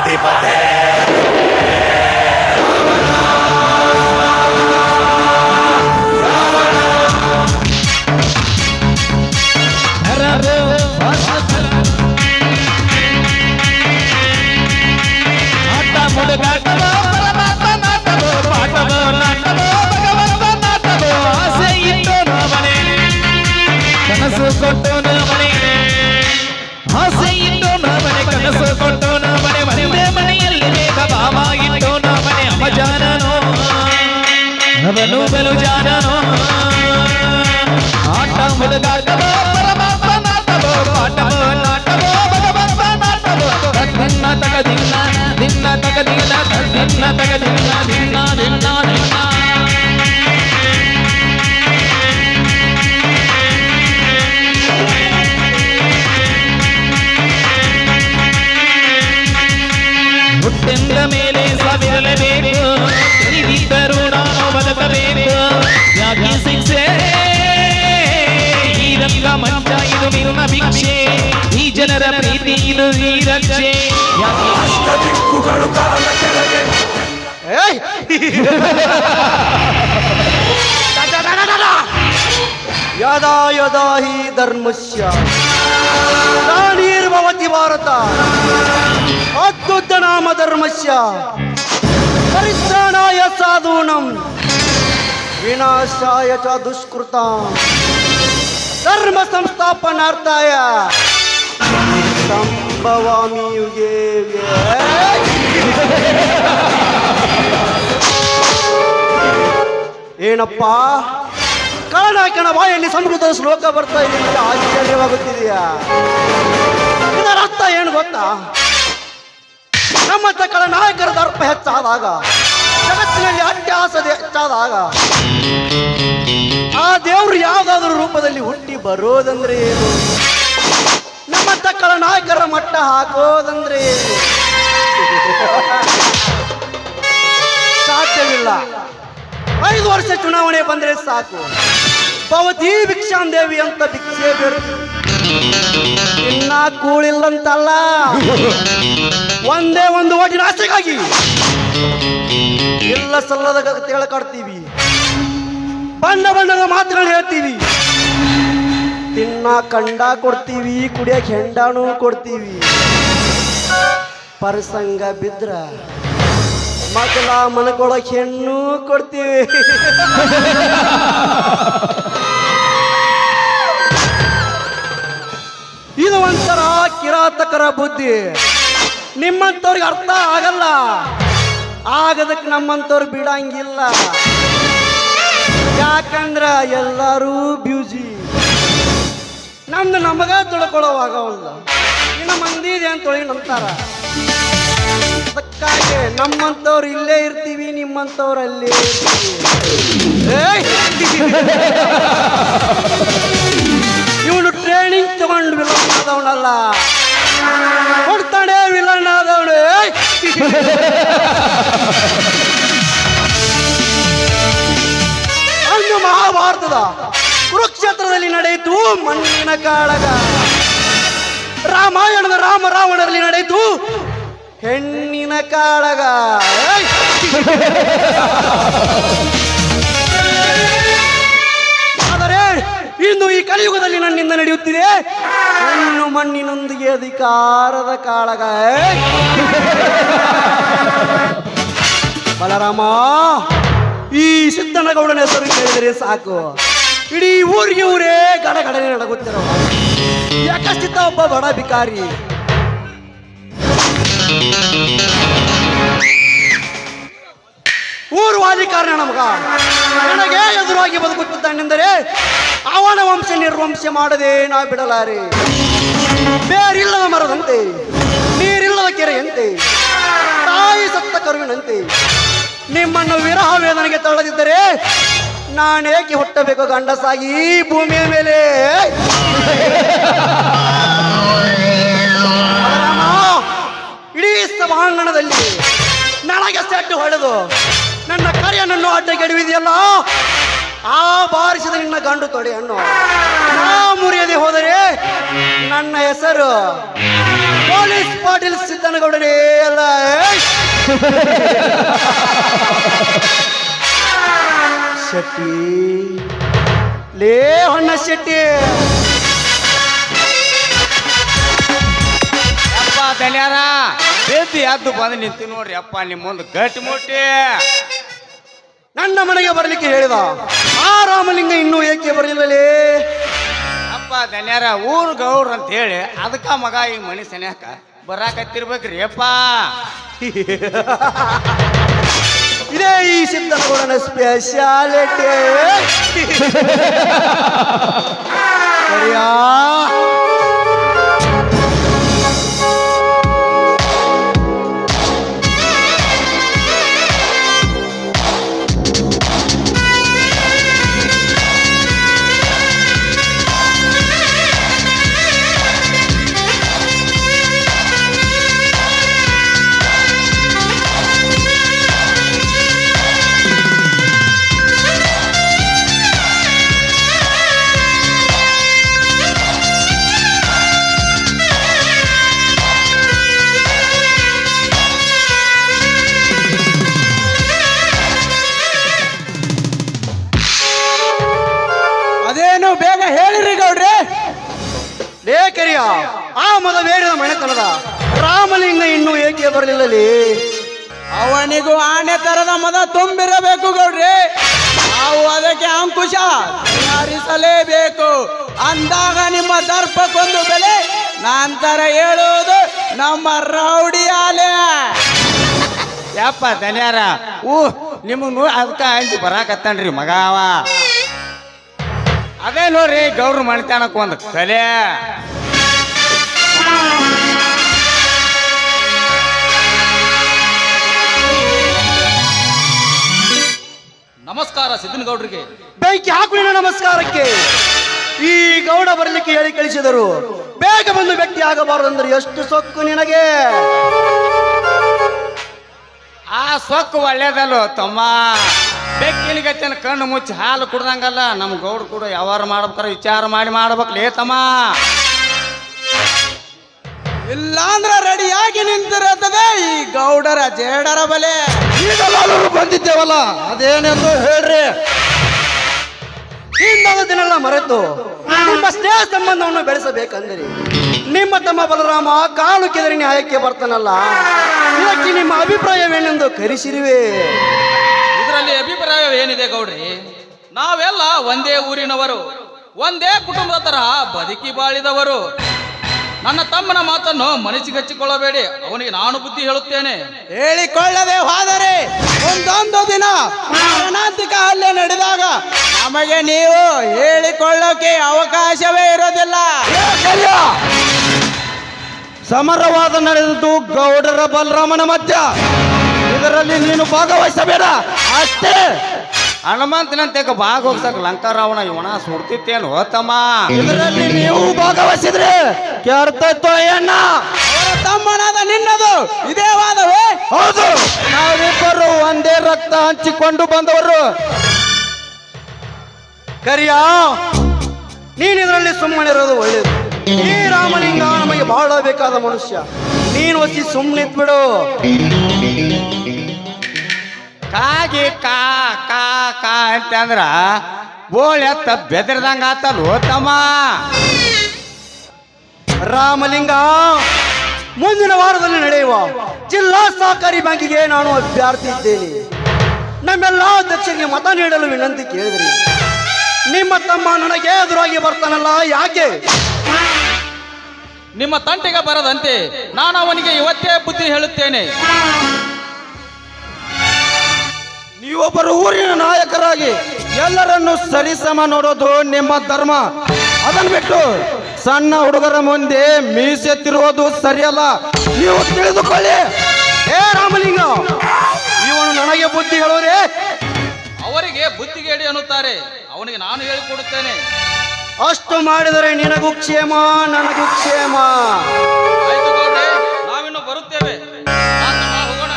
ಅಧಿಪತೆ ಕನಸು ಕೊಟ್ಟು ಮನೆ ಆಸೆ ಇಟ್ಟು ಮನೆ ಕನಸು ಕೊಟ್ಟು ಮನೆ ಮನೆ ಮನೆಯಲ್ಲಿ ಬೇಗ ಬಾಮ ಇಟ್ಟು ಮನೆ ಅಮಜಾನನೋ ಅವನು ಬಲು ಜಾನನೋ ಆಟ ಮುಳುಗಾಟವೋ ಪರಮಾತ್ಮ ನಾಟವೋ ಪಾಠವೋ ನಾಟವೋ ಭಗವಂತ ನಾಟವೋ ದಿನ್ನ ತಗ ದಿನ್ನ ದಿನ್ನ ತಗ ದಿನ್ನ ದಿನ್ನ ತಗ ದಿನ್ನ ದಿನ್ನ ದಿನ್ನ ದಿನ್ನ ಹುಟ್ಟಿಂದ ಮೇಲೆ ಸಾವಿರಲೇಬೇಕು ತಿಳಿದಿದ್ದರೂ ನಾನು ಬದುಕಬೇಕು ಯಾಕೆ ಶಿಕ್ಷೆ ಈ ರಂಗ ಮಂಚ ಇದು ನಿನ್ನ ಭಿಕ್ಷೆ ಈ ಜನರ ಪ್ರೀತಿ ಇದು ಈ ರಕ್ಷೆ ಯಾಕೆ ಅಷ್ಟ ದಿಕ್ಕುಗಳು ಕಾಲ ಕೆಳಗೆ ಯದಾ ಯದಾ ಹಿ ಧರ್ಮಸ್ಯ ಗ್ಲಾನಿರ್ಭವತಿ ಭಾರತ ಅದ್ಭುತ ನಾಮ ಧರ್ಮಸ್ಯ ಪರಿತ್ರಾಣಾಯ ಸಾಧೂನಾಂ ವಿನಾಶಾಯ ಚ ದುಷ್ಕೃತಾಂ ಧರ್ಮ ಸಂಸ್ಥಾಪನಾರ್ಥಾಯ ಸಂಭವಾಮಿ ಯುಗೆ ಯುಗೆ. ಏನಪ್ಪ ಕಳನಾಯಕನ ಬಾಯಲ್ಲಿ ಸಂಸ್ಕೃತದ ಶ್ಲೋಕ ಬರ್ತಾ ಇದೆ, ಆಶ್ಚರ್ಯವಾಗುತ್ತಿದೆಯಾ? ಇದರ ಅರ್ಥ ಏನು ಗೊತ್ತಾ? ನಮ್ಮಂತ ಕಳನಾಯಕರ ದರ್ಪ ಹೆಚ್ಚಾದಾಗ, ಜಗತ್ತಿನಲ್ಲಿ ಅಟ್ಯಾಸ ಹೆಚ್ಚಾದಾಗ ಆ ದೇವರು ಯಾವುದಾದ್ರೂ ರೂಪದಲ್ಲಿ ಹುಟ್ಟಿ ಬರೋದಂದ್ರೆ ಏನು? ನಮ್ಮಂತ ಕಳನಾಯಕರ ಮಟ್ಟ ಹಾಕೋದಂದ್ರೆ ಏನು? ಸಾಧ್ಯವಿಲ್ಲ. 5 ವರ್ಷ ಚುನಾವಣೆ ಬಂದ್ರೆ ಸಾಕು, ಭವತಿ ಭಿಕ್ಷಾಂ ದೇವಿ ಅಂತ ಭಿಕ್ಷೆ ಬೇಡ. ಇನ್ನ ಕೂಳಿಲ್ಲಂತಲ್ಲ, ಒಂದೇ ಒಂದು ಓಟಿನ ಆಸೆಗಾಗಿ ಇಲ್ಲ ಸಲ್ಲದ ತಿಳ್ಕಾಡ್ತೀವಿ, ಬಣ್ಣ ಬಣ್ಣದ ಮಾತುಗಳು ಹೇಳ್ತೀವಿ, ತಿನ್ನ ಕಂಡ ಕೊಡ್ತೀವಿ, ಕುಡಿಯಕ್ಕೆ ಹೆಂಡಾನು ಕೊಡ್ತೀವಿ. ಪರಸಂಗ ಬಿದ್ರ ಮಕ್ಕಳ ಮನಕೊಳಕ್ಕೆ ಹೆಣ್ಣು ಕೊಡ್ತೀವಿ. ಇದು ಒಂಥರ ಕಿರಾತಕರ ಬುದ್ಧಿ. ನಿಮ್ಮಂಥವ್ರಿಗೆ ಅರ್ಥ ಆಗಲ್ಲ, ಆಗದಕ್ಕೆ ನಮ್ಮಂಥವ್ರು ಬಿಡಂಗಿಲ್ಲ. ಯಾಕಂದ್ರ ಎಲ್ಲರೂ ಬ್ಯೂಸಿ, ನಮ್ದು ನಮಗ ತಿಳ್ಕೊಳ್ಳೋವಾಗವಲ್ಲ, ಇನ್ನು ಮಂದಿ ಇದೆ ಅಂತೇಳಿ ನಂಬ್ತಾರ. ಅದಕ್ಕಾಗಿ ನಮ್ಮಂಥವ್ರು ಇಲ್ಲೇ ಇರ್ತೀವಿ, ನಿಮ್ಮಂಥವ್ರು ಅಲ್ಲೇ ಇರ್ತೀವಿ. ಇವನು ಟ್ರೈನಿಂಗ್ ತಗೊಂಡು ವಿಲನ್ ಆದವನಲ್ಲ, ಕೊಡ್ತಾನೆ ವಿಲನ್ ಆದವನು. ಅಂದು ಮಹಾಭಾರತದ ಕುರುಕ್ಷೇತ್ರದಲ್ಲಿ ನಡೆಯಿತು ಮಣ್ಣಿನ ಕಾಳಗ, ರಾಮಾಯಣದ ರಾಮ ರಾವಣರಲ್ಲಿ ನಡೆಯಿತು ಹೆಣ್ಣಿನ ಕಾಳಗ. ಆದರೆ ಇಂದು ಈ ಕಲಿಯುಗದಲ್ಲಿ ನನ್ನಿಂದ ನಡೆಯುತ್ತಿದೆ ಹೆಣ್ಣು ಮಣ್ಣಿನೊಂದಿಗೆ ಅಧಿಕಾರದ ಕಾಳಗ. ಬಲರಾಮ, ಈ ಸಿದ್ದನಗೌಡನ ಹೆಸರು ಕೇಳಿದರೆ ಸಾಕು, ಇಡೀ ಊರಿಗೆ ಊರೇ ಗಡಗಡನೆ ನಡಗುತ್ತಿರೋ ಯಾಕಷ್ಟಿದ್ದ ಒಬ್ಬ ಬಡ ಬಿಕಾರಿ. ಊರ್ವಾದಿ ಕಾರಣ ನಮಗ ನನಗೆ ಎದುರಾಗಿ ಬದುಕುತ್ತಿದ್ದಾನೆಂದರೆ ಅವನ ವಂಶ ನಿರ್ವಂಶ ಮಾಡದೆ ನಾ ಬಿಡಲಾರೆ. ಬೇರಿಲ್ಲದ ಮರದಂತೆ, ನೀರಿಲ್ಲದ ಕೆರೆಯಂತೆ, ತಾಯಿ ಸತ್ತ ಕರುವಿನಂತೆ ನಿಮ್ಮನ್ನು ವಿರಹ ವೇದನೆಗೆ ತಳ್ಳದಿದ್ದರೆ ನಾನೇಕೆ ಹುಟ್ಟಬೇಕು ಗಂಡಸಾಗಿ ಭೂಮಿಯ ಮೇಲೆ? ಇಡೀ ಸಭಾಂಗಣದಲ್ಲಿ ನನಗೆ ಸೆಟ್ಟು ಹೊಡೆದು ನನ್ನ ಕಾರ್ಯನನ್ನು ಅಡ್ಡಗೆಡುವಿದೆಯಲ್ಲ, ಆ ಬಾರಿಸಿದ ನಿನ್ನ ಗಂಡು ತೊಡೆಯನ್ನು ನಾ ಮುರಿಯದೆ ಹೋದರೆ ನನ್ನ ಹೆಸರು ಪೊಲೀಸ್ ಪಾಟೀಲ್ ಸಿದ್ದನಗೌಡನೇ ಅಲ್ಲ. ಶೆಟ್ಟಿ ಲೇ ಹೊನ್ನ ಶೆಟ್ಟಿ, ಅಪ್ಪ ದಲ್ಯಾರ ಬೇತಿ ಎದ್ದು ಬಂದು ನಿಂತು ನೋಡ್ರಿ ಅಪ್ಪ ನಿಮ್ಮ ಮುಂದೆ ಗಟ್ಟಿ ಮುಟ್ಟಿ. ನನ್ನ ಮನೆಗೆ ಬರ್ಲಿಕ್ಕೆ ಹೇಳಿದ ಆ ರಾಮಲಿಂಗ ಇನ್ನೂ ಏಕೆ ಬರಲಿಲ್ಲಲೇ? ಅಪ್ಪ ದಲ್ಯಾರ ಊರು ಗೌಡ್ರ ಅಂತ ಹೇಳಿ ಅದಕ್ಕ ಮಗ ಈ ಮನಿ ಸನ್ಯಾಕ ಬರಾಕತ್ತಿರ್ಬೇಕ್ರಿ ಅಪ್ಪ. ಇದೇ ಈ ಸಿದ್ದನಗೌಡನ ಸ್ಪೆಷಾಲಿಟಿ. ಸರಿಯಾ? ಅದೇನು ಬೇಗ ಹೇಳಿರಿ ಗೌಡ್ರೆ. ಲೇಖರಿಯ ಆ ಮದವೇರಿದ ಮನೆತನದ ರಾಮಲಿಂಗ ಇನ್ನೂ ಏಕೆ ಬರಲಿಲ್ಲಲೇ? ಅವನಿಗೂ ಆನೆ ತರದ ಮದ ತುಂಬಿರಬೇಕು ಗೌಡ್ರೆ. ನಾವು ಅದಕ್ಕೆ ಅಂಕುಶ ತಯಾರಿಸಲೇಬೇಕು. ಅಂದಾಗ ನಿಮ್ಮ ದರ್ಪಕ್ಕೊಂದು ಬೆಲೆ, ನಂತರ ಹೇಳುವುದು ನಮ್ಮ ರೌಡಿ ಆಲೆ. ಯಪ್ಪ ದಲ್ಯಾರ ನಿಮಗ್ ಅದಕ್ಕ ಅಂಜಿ ಬರಾಕತ್ತಾನ್ರಿ ಮಗ ಅವ. ಅದೇ ನೋಡ್ರಿ ಗೌಡ್ರ ಮಣಿತಾನಕ್ ಒಂದು ಕಲೆ. ನಮಸ್ಕಾರ ಸಿದ್ದನಗೌಡ್ರಿಗೆ. ಬೆಂಕಿ ಹಾಕುವಿನ ನಮಸ್ಕಾರಕ್ಕೆ. ಈ ಗೌಡ ಬರಲಿಕ್ಕೆ ಹೇಳಿ ಕಳಿಸಿದರು, ಬೇಗ ಬಂದು ಭೇಟಿ ಆಗಬಾರದಂದ್ರೆ ಎಷ್ಟು ಸೊಕ್ಕು ನಿನಗೆ? ಆ ಸೊಕ್ಕು ಒಳ್ಳೇದಲ್ಲೋ ತಮ್ಮ. ಬೆಕ್ಕಿಲಿಗತ್ತೇನ ಕಣ್ಣು ಮುಚ್ಚಿ ಹಾಲು ಕುಡ್ದಂಗಲ್ಲ. ನಮ್ಮ ಗೌಡ್ರು ಕೂಡ ಯಾವಾರ ಮಾಡ್ಬೇಕಾರ ವಿಚಾರ ಮಾಡಿ ಮಾಡ್ಬೇಕ್ಲೇ ತಮ್ಮ. ಇಲ್ಲಾಂದ್ರ ರೆಡಿಯಾಗಿ ನಿಂತಿರುತ್ತದೆ ಈ ಗೌಡರ ಜೇಡರ ಬಲೆ. ಈಗಲಾದರೂ ಬಂದಿದ್ದೇವಲ್ಲ, ಅದೇನೆಂದು ಹೇಳ್ರಿ. ಹಿಂದಾದ ದಿನೆಲ್ಲ ಮರೆತು ನಿಮ್ಮ ಸ್ನೇಹ ಸಂಬಂಧವನ್ನು ಬೆಳೆಸಬೇಕಂದರೆ ನಿಮ್ಮ ತಮ್ಮ ಬಲರಾಮ ಕಾಲು ಕೆದರಿ ನ್ಯಾಯಕ್ಕೆ ಬರ್ತಾನಲ್ಲ, ಇದಕ್ಕೆ ನಿಮ್ಮ ಅಭಿಪ್ರಾಯವೇನೆಂದು ಕರೆಸಿರುವೆ? ಇದರಲ್ಲಿ ಅಭಿಪ್ರಾಯ ಏನಿದೆ ಗೌಡ್ರಿ? ನಾವೆಲ್ಲ ಒಂದೇ ಊರಿನವರು, ಒಂದೇ ಕುಟುಂಬದ ತರ ಬದುಕಿ ಬಾಳಿದವರು. ನನ್ನ ತಮ್ಮನ ಮಾತನ್ನು ಮನಸ್ಸಿಗಚ್ಚಿಕೊಳ್ಳಬೇಡಿ, ಅವನಿಗೆ ನಾನು ಬುದ್ಧಿ ಹೇಳುತ್ತೇನೆ. ಹೇಳಿಕೊಳ್ಳದೆ ಹೋದರೆ ಒಂದೊಂದು ದಿನ ಮಾರಣಾಂತಿಕ ಹಲ್ಲೆ ನಡೆದಾಗ ನಮಗೆ ನೀವು ಹೇಳಿಕೊಳ್ಳೋಕೆ ಅವಕಾಶವೇ ಇರೋದಿಲ್ಲ. ಸಮರವಾದ ನಡೆದದ್ದು ಗೌಡರ ಬಲರಾಮನ ಮಧ್ಯ, ಇದರಲ್ಲಿ ನೀನು ಭಾಗವಹಿಸಬೇಡ ಅಷ್ಟೇ. ಹನುಮಂತನಂತೆ ಭಾಗ ಹೋಗ್ಸಕ್ ಲಂಕಾರಾವಣ ಇವನ ಸುಡ್ತಿತ್ತೇನು ತಮ್ಮ? ಇದರಲ್ಲಿ ನೀವು ಭಾಗವಹಿಸಿದ್ರೆ ಕೆರ್ತೈತೋ ಏನ? ಅವರ ತಮ್ಮನಾದ ನಿನ್ನದು ಇದೇ ವಾದವೇ? ಹೌದು, ನಾವಿಬ್ಬರು ಒಂದೇ ರಕ್ತ ಹಂಚಿಕೊಂಡು ಬಂದವರು. ಕರಿಯ, ನೀನು ಇದರಲ್ಲಿ ಸುಮ್ಮನಿರೋದು ಒಳ್ಳೇದು. ಈ ರಾಮಲಿಂಗ ನಮಗೆ ಬಹಳ ಬೇಕಾದ ಮನುಷ್ಯ, ನೀನು ಒಸಿ ಸುಮ್ಮನಿದ್ಬಿಡು. ಕಾಗಿ ಕಾ ಕಾ ಕಾ ಅಂತಂದ್ರ ಬೋಳ್ ಎತ್ತ ಬೆದರ್ದಂಗ ಆತಲ್ವ ತಮ್ಮ? ರಾಮಲಿಂಗ, ಮುಂದಿನ ವಾರದಲ್ಲಿ ನಡೆಯುವ ಜಿಲ್ಲಾ ಸಹಕಾರಿ ಬ್ಯಾಂಕಿಗೆ ನಾನು ಅಭ್ಯರ್ಥಿ ಇದ್ದೇನೆ. ನಮ್ಮೆಲ್ಲ ಅಧ್ಯಕ್ಷರಿಗೆ ಮತ ನೀಡಲು ವಿನಂತಿ ಕೇಳಿದ್ರಿ. ನಿಮ್ಮ ತಮ್ಮ ನನಗೆ ಎದುರಾಗಿ ಬರ್ತಾನಲ್ಲ, ಯಾಕೆ? ನಿಮ್ಮ ತಂಟೆಗೆ ಬರದಂತೆ ನಾನು ಅವನಿಗೆ ಇವತ್ತೇ ಬುದ್ಧಿ ಹೇಳುತ್ತೇನೆ. ನೀವೊಬ್ಬರು ಊರಿನ ನಾಯಕರಾಗಿ ಎಲ್ಲರನ್ನು ಸರಿಸಮ ನೋಡೋದು ನಿಮ್ಮ ಧರ್ಮ. ಅದನ್ನು ಬಿಟ್ಟು ಸಣ್ಣ ಹುಡುಗರ ಮುಂದೆ ಮೀಸೆತ್ತಿರುವುದು ಸರಿಯಲ್ಲ, ನೀವು ತಿಳಿದುಕೊಳ್ಳಿ. ಏ ರಾಮಲಿಂಗ, ಇವನು ನನಗೆ ಬುದ್ಧಿ ಹೇಳೋರೆ? ಅವರಿಗೆ ಬುದ್ಧಿಗೇಡಿ ಅನ್ನುತ್ತಾರೆ, ಅವನಿಗೆ ನಾನು ಹೇಳಿಕೊಡುತ್ತೇನೆ. ಅಷ್ಟು ಮಾಡಿದರೆ ನಿನಗೂ ಕ್ಷೇಮ, ನನಗೂ ಕ್ಷೇಮ. ಆಯ್ತು ಗೌಡ್ರೆ, ನಾವಿನ್ನು ಬರುತ್ತೇವೆ. ಹೋಗೋಣ.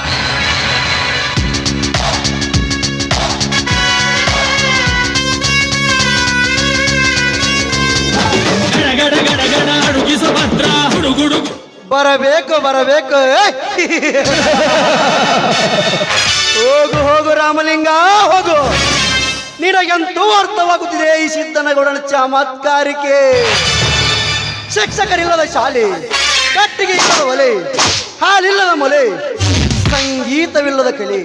ಬರಬೇಕು ಬರಬೇಕು ಹೋಗು ಹೋಗು ರಾಮಲಿಂಗ ಹೋಗು. ನಿನಗಂತೂ ಅರ್ಥವಾಗುತ್ತಿದೆ ಈ ಸಿದ್ದನಗೌಡನ ಚಮತ್ಕಾರಿಕೆ. ಶಿಕ್ಷಕರಿಲ್ಲದ ಶಾಲೆ, ಕಟ್ಟಿಗೆ ಇಲ್ಲದ ಒಲೆ, ಹಾಲಿಲ್ಲದ ಮೊಲೆ, ಸಂಗೀತವಿಲ್ಲದ ಕಲೆ,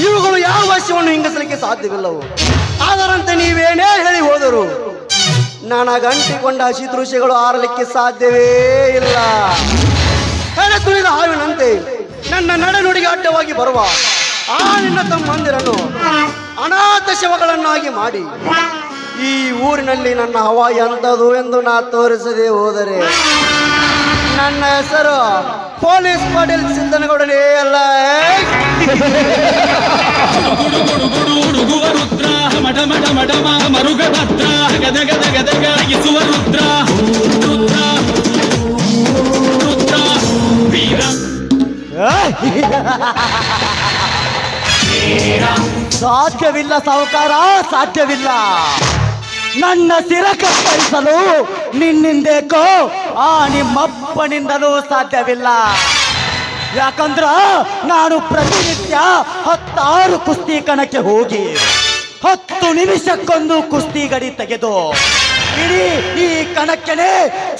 ಇವುಗಳು ಯಾವ ಭಾಷೆಯನ್ನು ಹಿಂಗಸಲಿಕ್ಕೆ ಸಾಧ್ಯವಿಲ್ಲವು. ಅದರಂತೆ ನೀವೇನೇ ಹೇಳಿ ಹೋದರು ನನಗಂಟಿಕೊಂಡ ಹಸಿ ದೃಶ್ಯಗಳು ಆರಲಿಕ್ಕೆ ಸಾಧ್ಯವೇ ಇಲ್ಲ. ಹೆಡೆ ತುಳಿದ ಹಾವಿನಂತೆ ನನ್ನ ನಡೆನುಡಿಗೆ ಅಡ್ಡವಾಗಿ ಬರುವ ಆ ನಿನ್ನ ತಮ್ಮಂದಿರನ್ನು ಅನಾಥ ಶವಗಳನ್ನಾಗಿ ಮಾಡಿ ಈ ಊರಿನಲ್ಲಿ ನನ್ನ ಹವಾ ಎಂಥದು ಎಂದು ನಾ ತೋರಿಸದೆ ಹೋದರೆ ನನ್ನ ಹೆಸರು ಪೊಲೀಸ್ ಪಾಟೀಲ್ ಸಿದ್ದನಗೌಡನೇ ಅಲ್ಲ. ಗುಡುಗುವ ರುದ್ರ ಮಡ ಮಡ ಮಡಮ ಮರುಗ ಭದ್ರ ಗದಗ ಗದಗ ಇಸುವ ರುದ್ರ ರುದ್ರ ರುದ್ರ ವೀರ ಸಾಧ್ಯವಿಲ್ಲ ಸಾಹುಕಾರ, ಸಾಧ್ಯವಿಲ್ಲ. ನನ್ನ ಸಿರ ಕತ್ತರಿಸಲು ನಿನ್ನಿಂದೇಕೋ ಆ ನಿಮ್ಮಪ್ಪನಿಂದಲೂ ಸಾಧ್ಯವಿಲ್ಲ. ಯಾಕಂದ್ರ ನಾನು ಪ್ರತಿನಿತ್ಯ 16 ಕುಸ್ತಿ ಕಣಕ್ಕೆ ಹೋಗಿ 10 ನಿಮಿಷಕ್ಕೊಂದು ಕುಸ್ತಿ ಗಡಿ ತೆಗೆದು ಇಡೀ ಈ ಕಣಕ್ಕೆನೆ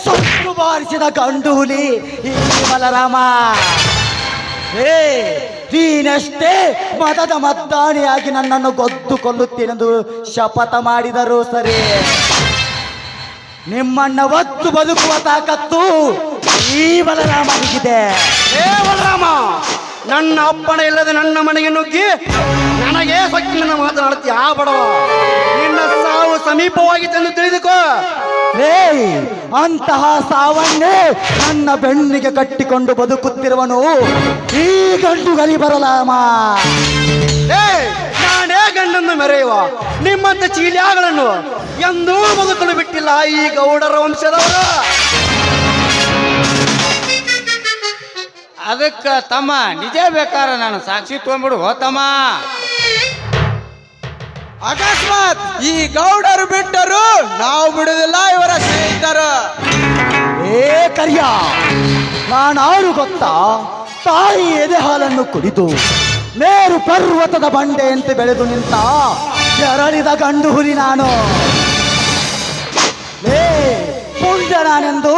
ಸೊತ್ತು ಬಾರಿಸಿದ ಗಂಡು ಹುಲಿ ಈ ಬಲರಾಮ. ನೀನಷ್ಟೇ ಮದದ ಮದ್ದಾಣಿಯಾಗಿ ನನ್ನನ್ನು ಗೊದ್ದು ಕೊಲ್ಲುತ್ತೇನೆಂದು ಶಪಥ ಮಾಡಿದರೂ ಸರಿ, ನಿಮ್ಮನ್ನ ಒತ್ತು ಬದುಕುವ ತಾಕತ್ತು ಈ ಬಲರಾಮನಿಗಿದೆ. ಬಲರಾಮ, ನನ್ನ ಅಪ್ಪಣ ಇಲ್ಲದೆ ನನ್ನ ಮನೆಗೆ ನುಗ್ಗಿ ನನಗೆ ಸೊಕ್ಕಿನ ಮಾತನಾಡುತ್ತೀಯ ಆ ಬಡವ. ನಿನ್ನ ಸಾವು ಸಮೀಪವಾಗಿ ತಂದು ತಿಳಿದುಕೋ. ಅಂತಹ ಸಾವನ್ನೇ ನನ್ನ ಬೆನ್ನಿಗೆ ಕಟ್ಟಿಕೊಂಡು ಬದುಕುತ್ತಿರುವನು ಈ ಗಂಡು ಗಲಿ ಬರಲಾಮ. ನಾನೇ ಗಂಡನ್ನು ಮೆರೆಯುವ ನಿಮ್ಮಂತ ಚೀಲ್ಯಾಗಳನ್ನು ಎಂದೂ ಬದುಕಲು ಬಿಟ್ಟಿಲ್ಲ ಈ ಗೌಡರ ವಂಶದವರು. ಅದಕ್ಕ ತಮ್ಮ ನಿಜ ಬೇಕಾರ ನಾನು ಸಾಕ್ಷಿ ತೊಗೊಂಡ್ಬಿಡು ತಮ್ಮ. ಅಕಸ್ಮಾತ್ ಈ ಗೌಡರು ಬಿಟ್ಟರು ನಾವು ಬಿಡುವುದಿಲ್ಲ ಇವರ ಸ್ನೇಹಿತರು. ಕರಿಯ, ನಾನಾರು ಗೊತ್ತಾ? ತಾಯಿ ಎದೆ ಹಾಲನ್ನು ಕುಡಿದು ಮೇರು ಪರ್ವತದ ಬಂಡೆಯಂತೆ ಬೆಳೆದು ನಿಂತ ಕೆರಳಿದ ಗಂಡು ಹುಲಿ ನಾನು. ಪುಂಡ ನಾನೆಂದು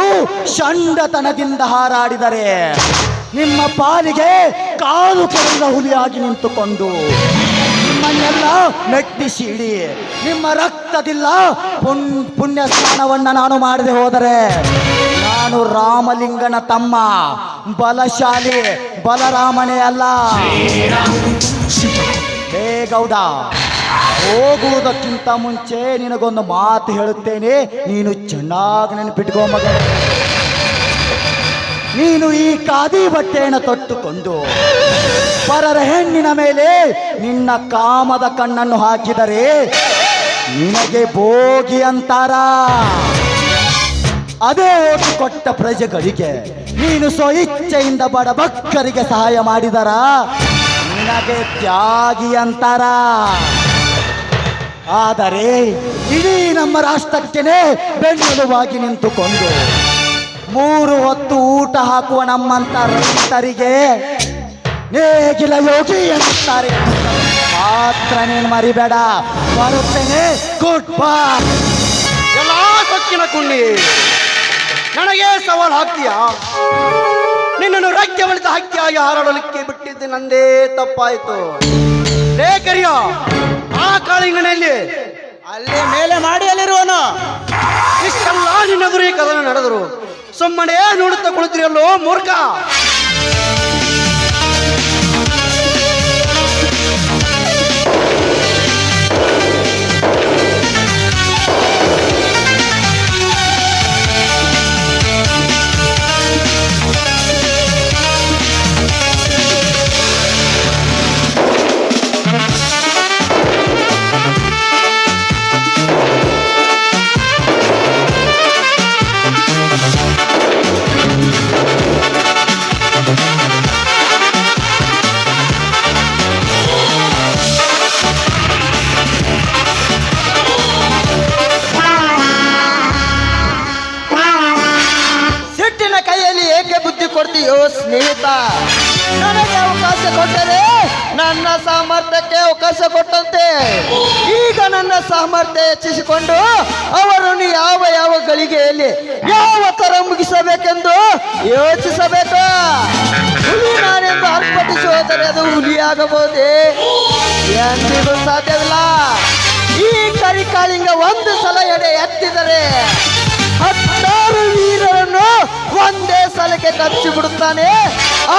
ಷಂಡತನದಿಂದ ಹಾರಾಡಿದರೆ ನಿಮ್ಮ ಪಾಲಿಗೆ ಕಾಲು ಕೆರೆದ ಹುಲಿಯಾಗಿ ನಿಂತುಕೊಂಡು ನಿಮ್ಮನ್ನೆಲ್ಲ ಮೆಟ್ಟಿಸಿಡಿ ನಿಮ್ಮ ರಕ್ತದಿಲ್ಲ ಪುಣ್ಯ ಸ್ನಾನವನ್ನ ನಾನು ಮಾಡದೆ ಹೋದರೆ ನಾನು ರಾಮಲಿಂಗನ ತಮ್ಮ, ಬಲಶಾಲಿ ಬಲರಾಮನೇ ಅಲ್ಲ. ಹೇ ಗೌಡ, ಹೋಗುವುದಕ್ಕಿಂತ ಮುಂಚೆ ನಿನಗೊಂದು ಮಾತು ಹೇಳುತ್ತೇನೆ, ನೀನು ಚೆನ್ನಾಗಿ ನೆನಪಿಟ್ಕೋ ಮಗ. ನೀನು ಈ ಖಾದಿ ಬಟ್ಟೆಯನ್ನು ತೊಟ್ಟುಕೊಂಡು ಪರರ ಹೆಣ್ಣಿನ ಮೇಲೆ ನಿನ್ನ ಕಾಮದ ಕಣ್ಣನ್ನು ಹಾಕಿದರೆ ನಿನಗೆ ಭೋಗಿ ಅಂತಾರ. ಅದೇ ಓಟು ಕೊಟ್ಟ ಪ್ರಜೆಗಳಿಗೆ ನೀನು ಸ್ವಇಚ್ಛೆಯಿಂದ ಬಡಬಕ್ಕರಿಗೆ ಸಹಾಯ ಮಾಡಿದರ ನಿನಗೆ ತ್ಯಾಗಿ ಅಂತಾರ. ಆದರೆ ಇಡೀ ನಮ್ಮ ರಾಷ್ಟ್ರಕ್ಕೇನೆ ಬೆನ್ನೆಲುವಾಗಿ ನಿಂತುಕೊಂಡು 3 ಹೊತ್ತು ಊಟ ಹಾಕುವ ನಮ್ಮಂತ ರೈತರಿಗೆ ನೇಗಿಲ ಯೋಗಿ ಎನ್ನುತ್ತಾರೆ ಮಾತ್ರ ನೀನು ಮರಿಬೇಡ. ಬರುತ್ತೇನೆ, ಗುಡ್ ಬೈ. ಎಲ್ಲ ಸೊಕ್ಕಿನ ಕುಂಡಿ ನನಗೆ ಸವಾಲು ಹಾಕ್ತೀಯಾ? ನಿನ್ನನ್ನು ರೆಕ್ಕೆ ಬಳಿತ ಹಕ್ಕಿಯಾಗಿ ಹಾರಾಡಲಿಕ್ಕೆ ಬಿಟ್ಟಿದ್ದೆ ನಂದೇ ತಪ್ಪಾಯಿತು. ಲೇ ಕರಿಯ, ಆ ಕಾಳಿಂಗನಲ್ಲಿ ಅಲ್ಲಿ ಮೇಲೆ ಮಾಡಿ ಅಲ್ಲಿರುವನು. ಇಷ್ಟೆಲ್ಲ ನಿನ್ನೆದುರೇ ಕದನ ನಡೆದರು ಸುಮ್ಮನೆ ನೋಡುತ್ತಾ ಕುಳಿತಿರಲ್ಲೋ ಮೂರ್ಖ. ಕೊಟ್ಟರೆ ನನ್ನ ಸಾಮರ್ಥ್ಯಕ್ಕೆ ಅವಕಾಶ ಕೊಟ್ಟಂತೆ. ಈಗ ನನ್ನ ಸಾಮರ್ಥ್ಯ ಹೆಚ್ಚಿಸಿಕೊಂಡು ಅವರನ್ನು ಯಾವ ಯಾವ ಗಳಿಗೆಯಲ್ಲಿ ಯಾವ ತರ ಮುಗಿಸಬೇಕೆಂದು ಯೋಚಿಸಬೇಕು. ಹುಲಿ ನಾನೆಂದು ಅರ್ಪಟಿಸಿ ಹೋದರೆ ಅದು ಹುಲಿಯಾಗಬಹುದೇ? ಎಂದಿಗೂ ಸಾಧ್ಯವಿಲ್ಲ. ಈ ಕರಿಕಾಳಿಂಗ ಒಂದು ಸಲ ಎಡೆ ಎತ್ತಿದರೆ 16 ವೀರರನ್ನು ಒಂದೇ ಸಲಕ್ಕೆ ಕಚ್ಚಿ ಬಿಡುತ್ತಾನೆ.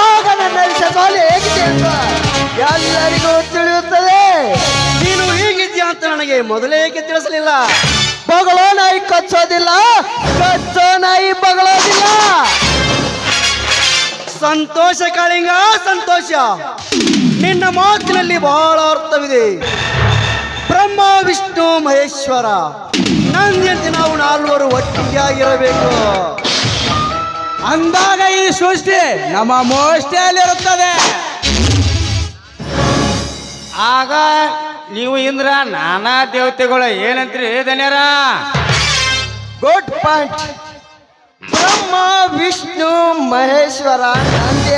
ಆಗ ನನ್ನ ವಿಷಪಾಲು ಹೇಗಿದೆ ಅಂತ ಎಲ್ಲರಿಗೂ ತಿಳಿಯುತ್ತದೆ. ನೀನು ಹೀಗಿದ್ಯಾ ಅಂತ ನನಗೆ ಮೊದಲೇ ಏಕೆ ತಿಳಿಸಲಿಲ್ಲ? ಬಗಳೋ ನಾಯಿ ಕಚ್ಚೋದಿಲ್ಲ, ಕಚ್ಚೋ ನಾಯಿ ಬಗಳೋದಿಲ್ಲ. ಸಂತೋಷ ಕಾಳಿಂಗ, ಸಂತೋಷ. ನಿನ್ನ ಮಾತಿನಲ್ಲಿ ಬಹಳ ಅರ್ಥವಿದೆ. ಬ್ರಹ್ಮ, ವಿಷ್ಣು, ಮಹೇಶ್ವರ ನಂದಿಯಂತೆ ನಾವು ನಾಲ್ವರು ಒಟ್ಟಿಗೆ ಆಗಿರಬೇಕು. ಅಂದಾಗ ಈ ಸೃಷ್ಟಿ ನಮ್ಮ ಮೋಷ್ಟಿಯಲ್ಲಿರುತ್ತದೆ. ಆಗ ನೀವು ಇಂದ್ರ ನಾನಾ ದೇವತೆಗಳು ಏನಂತ್ರಿ ಧನ್ಯರ? Good point. ಬ್ರಹ್ಮ, ವಿಷ್ಣು, ಮಹೇಶ್ವರ ನಂದಿ.